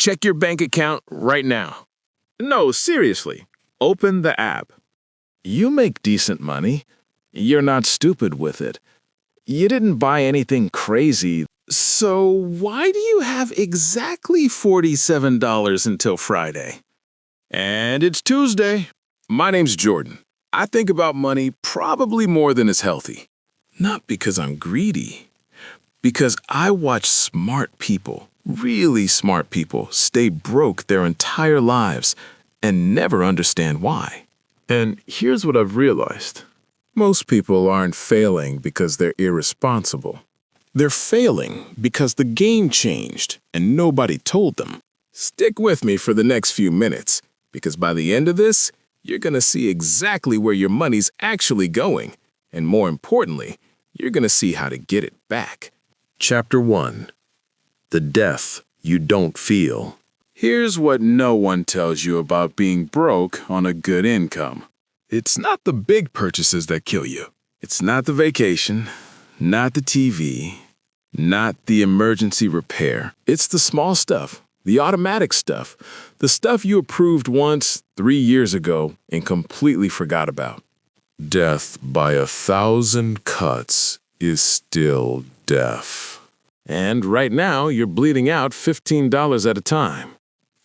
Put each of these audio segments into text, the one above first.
Check your bank account right now. No, seriously. Open the app. You make decent money. You're not stupid with it. You didn't buy anything crazy. So why do you have exactly $47 until Friday? And it's Tuesday. My name's Jordan. I think about money probably more than is healthy. Not because I'm greedy. Because I watch smart people, really smart people, stay broke their entire lives and never understand why. And here's what I've realized. Most people aren't failing because they're irresponsible. They're failing because the game changed and nobody told them. Stick with me for the next few minutes, because by the end of this, you're going to see exactly where your money's actually going. And more importantly, you're going to see how to get it back. Chapter 1. The Death You Don't Feel. Here's what no one tells you about being broke on a good income. It's not the big purchases that kill you. It's not the vacation, not the TV, not the emergency repair. It's the small stuff, the automatic stuff, the stuff you approved once 3 years ago and completely forgot about. Death by 1,000 cuts is still death. And right now, you're bleeding out $15 at a time.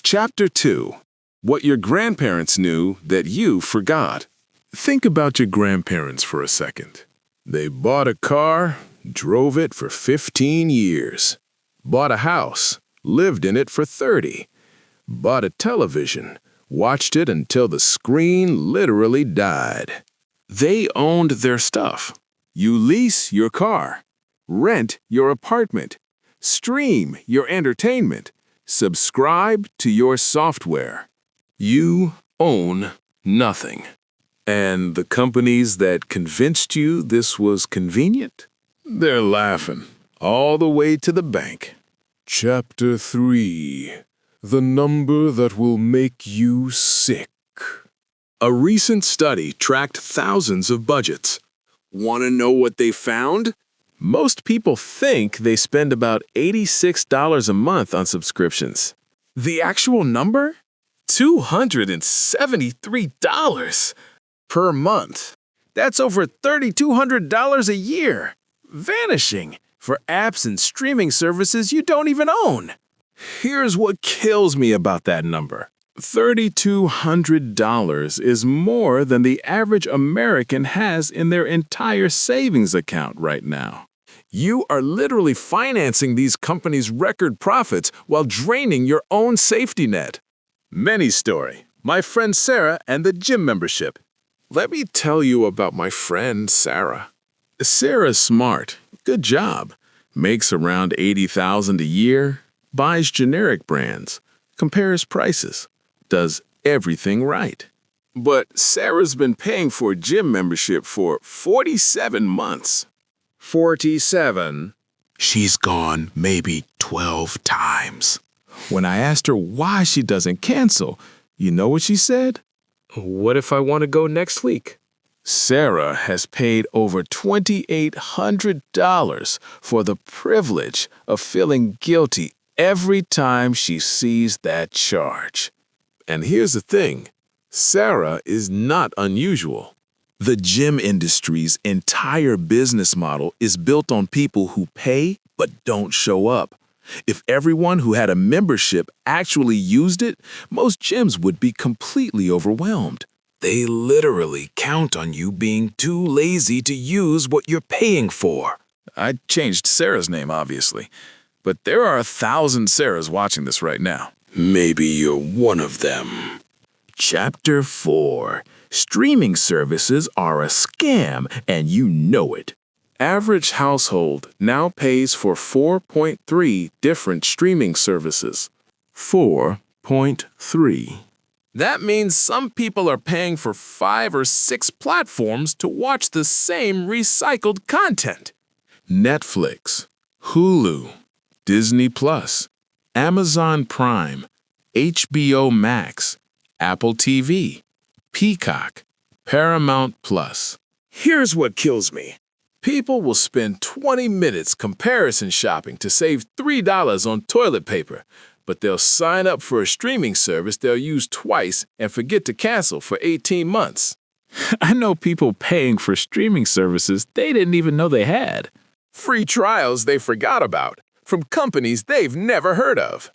Chapter 2. What your grandparents knew that you forgot. Think about your grandparents for a second. They bought a car, drove it for 15 years. Bought a house, lived in it for 30. Bought a television, watched it until the screen literally died. They owned their stuff. You lease your car, rent your apartment, stream your entertainment, subscribe to your software. You own nothing. And the companies that convinced you this was convenient? They're laughing all the way to the bank. Chapter 3. The Number That Will Make You Sick. A recent study tracked thousands of budgets. Want to know what they found? Most people think they spend about $86 a month on subscriptions. The actual number? $273 per month. That's over $3,200 a year. Vanishing for apps and streaming services you don't even own. Here's what kills me about that number. $3,200 is more than the average American has in their entire savings account right now. You are literally financing these companies' record profits while draining your own safety net. Many story. My friend Sarah and the gym membership. Let me tell you about my friend Sarah. Sarah's smart. Good job. Makes around $80,000 a year. Buys generic brands. Compares prices. Does everything right. But Sarah's been paying for a gym membership for 47 months. 47? She's gone maybe 12 times. When I asked her why she doesn't cancel, you know what she said? What if I want to go next week? Sarah has paid over $2,800 for the privilege of feeling guilty every time she sees that charge. And here's the thing, Sarah is not unusual. The gym industry's entire business model is built on people who pay but don't show up. If everyone who had a membership actually used it, most gyms would be completely overwhelmed. They literally count on you being too lazy to use what you're paying for. I changed Sarah's name, obviously, but there are 1,000 Sarahs watching this right now. Maybe you're one of them. Chapter 4. Streaming services are a scam, and you know it. Average household now pays for 4.3 different streaming services. 4.3. That means some people are paying for 5 or 6 platforms to watch the same recycled content. Netflix, Hulu, Disney+, Amazon Prime, HBO Max, Apple TV, Peacock, Paramount+. Here's what kills me. People will spend 20 minutes comparison shopping to save $3 on toilet paper, but they'll sign up for a streaming service they'll use twice and forget to cancel for 18 months. I know people paying for streaming services they didn't even know they had. Free trials they forgot about from companies they've never heard of.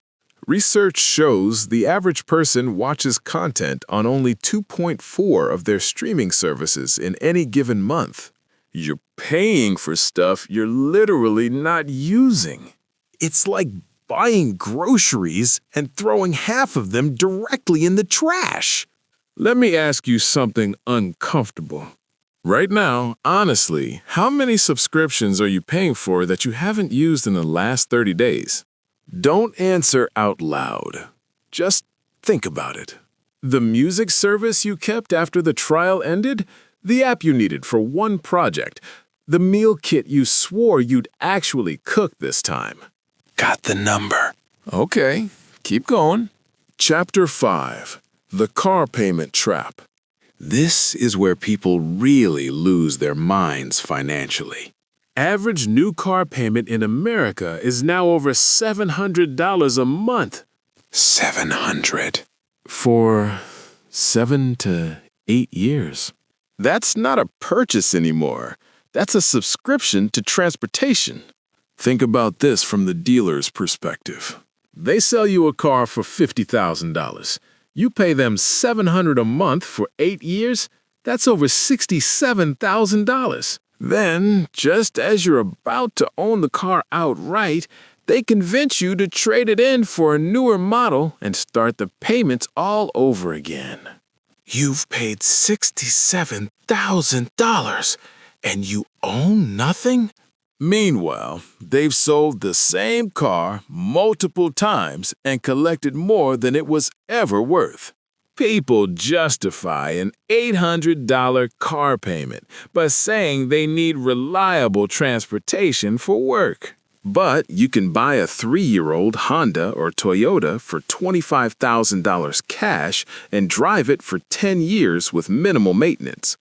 Research shows the average person watches content on only 2.4 of their streaming services in any given month. You're paying for stuff you're literally not using. It's like buying groceries and throwing half of them directly in the trash. Let me ask you something uncomfortable. Right now, honestly, how many subscriptions are you paying for that you haven't used in the last 30 days? Don't answer out loud. Just think about it. The music service you kept after the trial ended? The app you needed for one project? The meal kit you swore you'd actually cook this time? Got the number. Okay, keep going. Chapter 5. The Car Payment Trap. This is where people really lose their minds financially. Average new car payment in America is now over $700 a month. $700. For 7 to 8 years. That's not a purchase anymore. That's a subscription to transportation. Think about this from the dealer's perspective. They sell you a car for $50,000. You pay them $700 a month for 8 years, that's over $67,000. Then, just as you're about to own the car outright, they convince you to trade it in for a newer model and start the payments all over again. You've paid $67,000 and you own nothing? Meanwhile, they've sold the same car multiple times and collected more than it was ever worth. People justify an $800 car payment by saying they need reliable transportation for work. But you can buy a 3-year-old Honda or Toyota for $25,000 cash and drive it for 10 years with minimal maintenance.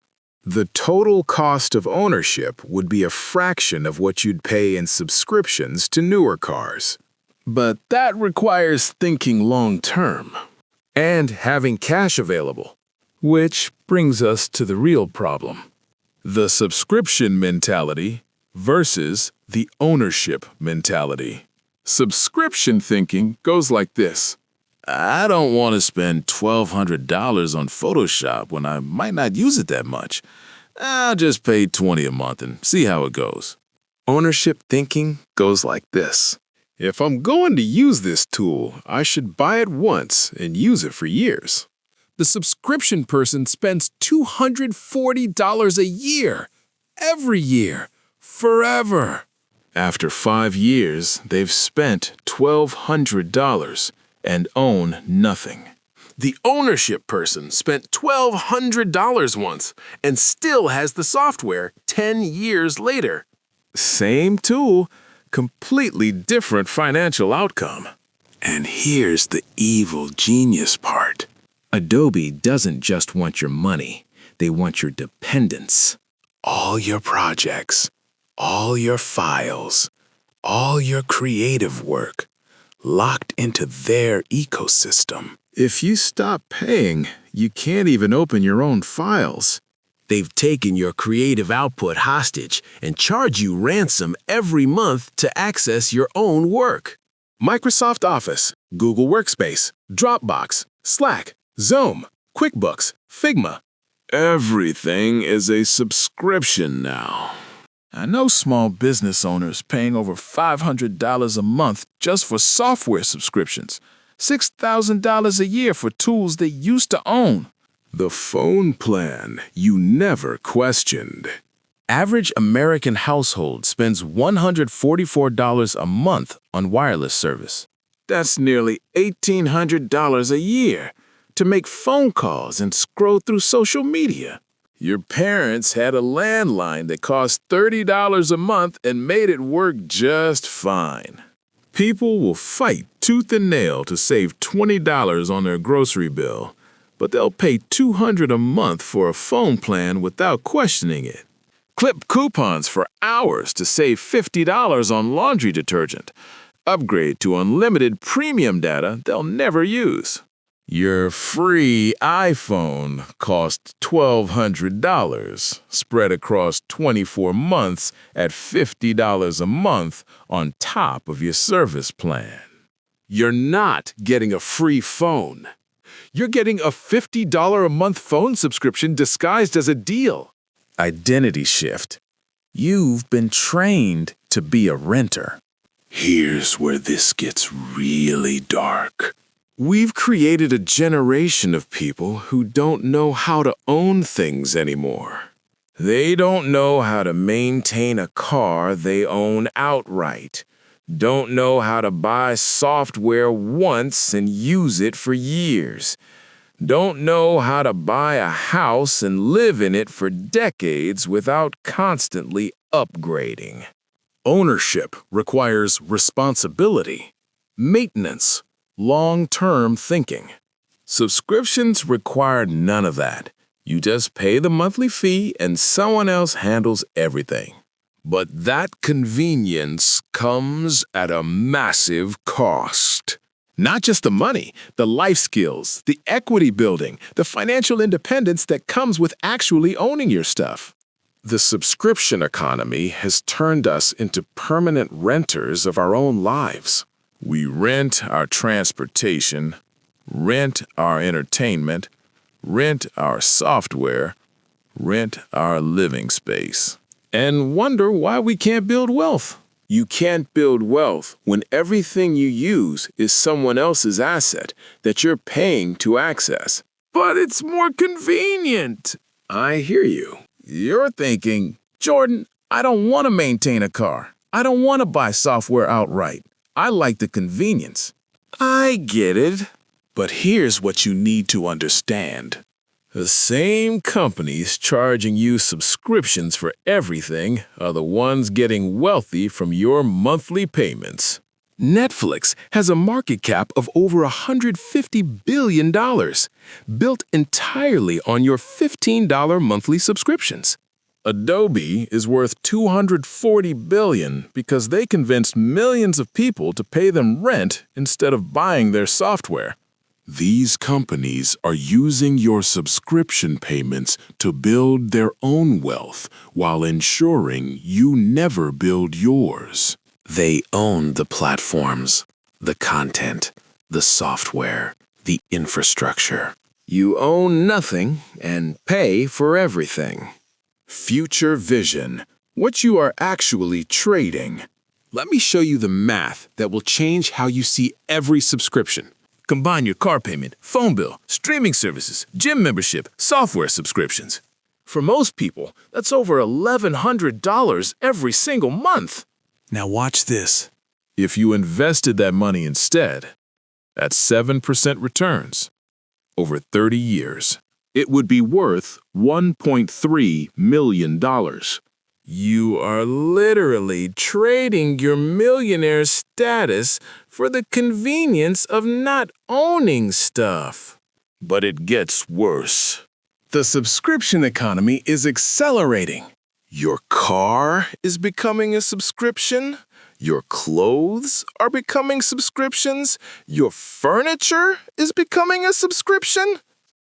The total cost of ownership would be a fraction of what you'd pay in subscriptions to newer cars. But that requires thinking long-term and having cash available. Which brings us to the real problem. The subscription mentality versus the ownership mentality. Subscription thinking goes like this. I don't want to spend $1,200 on Photoshop when I might not use it that much. I'll just pay $20 a month and see how it goes. Ownership thinking goes like this. If I'm going to use this tool, I should buy it once and use it for years. The subscription person spends $240 a year, every year, forever. After 5 years, they've spent $1,200 and own nothing. The ownership person spent $1,200 once and still has the software 10 years later. Same tool, completely different financial outcome. And here's the evil genius part. Adobe doesn't just want your money, they want your dependence. All your projects, all your files, all your creative work, locked into their ecosystem. If you stop paying, you can't even open your own files. They've taken your creative output hostage and charge you ransom every month to access your own work. Microsoft Office, Google Workspace, Dropbox, Slack, Zoom, QuickBooks, Figma. Everything is a subscription now. I know small business owners paying over $500 a month just for software subscriptions, $6,000 a year for tools they used to own. The phone plan you never questioned. Average American household spends $144 a month on wireless service. That's nearly $1,800 a year to make phone calls and scroll through social media. Your parents had a landline that cost $30 a month and made it work just fine. People will fight tooth and nail to save $20 on their grocery bill, but they'll pay $200 a month for a phone plan without questioning it. Clip coupons for hours to save $50 on laundry detergent. upgrade to unlimited premium data they'll never use. Your free iPhone costs $1,200, spread across 24 months at $50 a month on top of your service plan. You're not getting a free phone. You're getting a $50 a month phone subscription disguised as a deal. Identity shift. You've been trained to be a renter. Here's where this gets really dark. We've created a generation of people who don't know how to own things anymore. They don't know how to maintain a car they own outright. Don't know how to buy software once and use it for years. Don't know how to buy a house and live in it for decades without constantly upgrading. Ownership requires responsibility, maintenance, long-term thinking. Subscriptions require none of that. You just pay the monthly fee and someone else handles everything. But that convenience comes at a massive cost. Not just the money, the life skills, the equity building, the financial independence that comes with actually owning your stuff. The subscription economy has turned us into permanent renters of our own lives. We rent our transportation, rent our entertainment, rent our software, rent our living space, and wonder why we can't build wealth. You can't build wealth when everything you use is someone else's asset that you're paying to access. But it's more convenient. I hear you. You're thinking, Jordan, I don't want to maintain a car. I don't want to buy software outright. I like the convenience. I get it. But here's what you need to understand. The same companies charging you subscriptions for everything are the ones getting wealthy from your monthly payments. Netflix has a market cap of over $150 billion, built entirely on your $15 monthly subscriptions. Adobe is worth $240 billion because they convinced millions of people to pay them rent instead of buying their software. These companies are using your subscription payments to build their own wealth while ensuring you never build yours. They own the platforms, the content, the software, the infrastructure. You own nothing and pay for everything. Future vision, what you are actually trading. Let me show you the math that will change how you see every subscription. Combine your car payment, phone bill, streaming services, gym membership, software subscriptions. For most people, that's over $1,100 every single month. Now watch this. If you invested that money instead, at 7% returns, over 30 years, It would be worth $1.3 million. you are literally trading your millionaire status for the convenience of not owning stuff. But it gets worse. The subscription economy is accelerating. Your car is becoming a subscription. Your clothes are becoming subscriptions. Your furniture is becoming a subscription.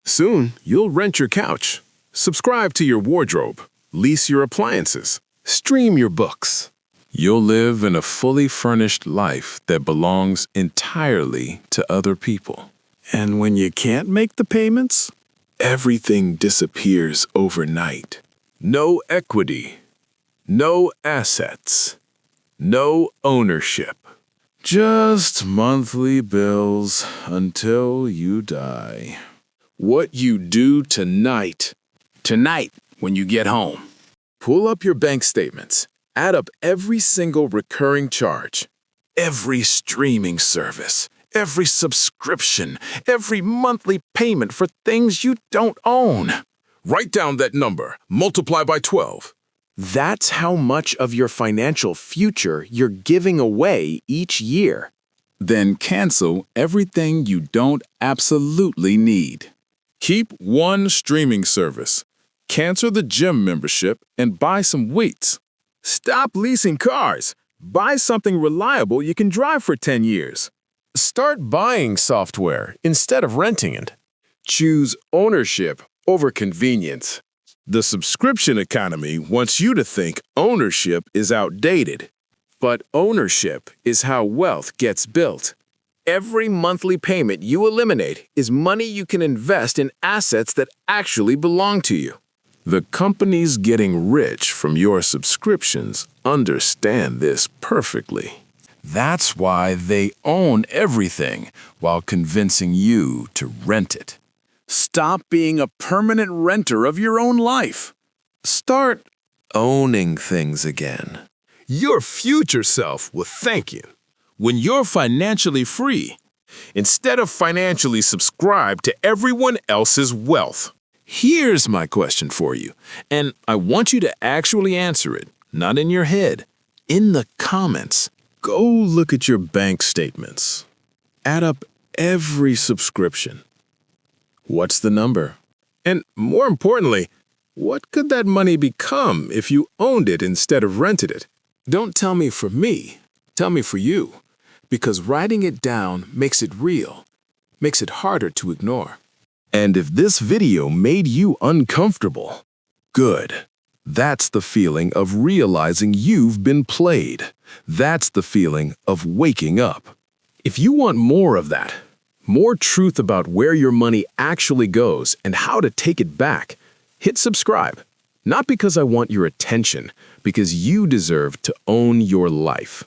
Soon, you'll rent your couch, subscribe to your wardrobe, lease your appliances, stream your books. You'll live in a fully furnished life that belongs entirely to other people. And when you can't make the payments, everything disappears overnight. No equity, no assets, no ownership. Just monthly bills until you die. What you do tonight, when you get home. Pull up your bank statements. Add up every single recurring charge. Every streaming service, every subscription, every monthly payment for things you don't own. Write down that number, multiply by 12. That's how much of your financial future you're giving away each year. Then cancel everything you don't absolutely need. Keep one streaming service. Cancel the gym membership and buy some weights. Stop leasing cars. Buy something reliable you can drive for 10 years. Start buying software instead of renting it. Choose ownership over convenience. The subscription economy wants you to think ownership is outdated. But ownership is how wealth gets built. Every monthly payment you eliminate is money you can invest in assets that actually belong to you. The companies getting rich from your subscriptions understand this perfectly. That's why they own everything while convincing you to rent it. Stop being a permanent renter of your own life. Start owning things again. Your future self will thank you when you're financially free, instead of financially subscribed to everyone else's wealth. Here's my question for you, and I want you to actually answer it, not in your head, in the comments. Go look at your bank statements. Add up every subscription. What's the number? And more importantly, what could that money become if you owned it instead of rented it? Don't tell me for me, tell me for you, because writing it down makes it real, makes it harder to ignore. And if this video made you uncomfortable, good. That's the feeling of realizing you've been played. That's the feeling of waking up. If you want more of that, more truth about where your money actually goes and how to take it back, hit subscribe. Not because I want your attention, because you deserve to own your life.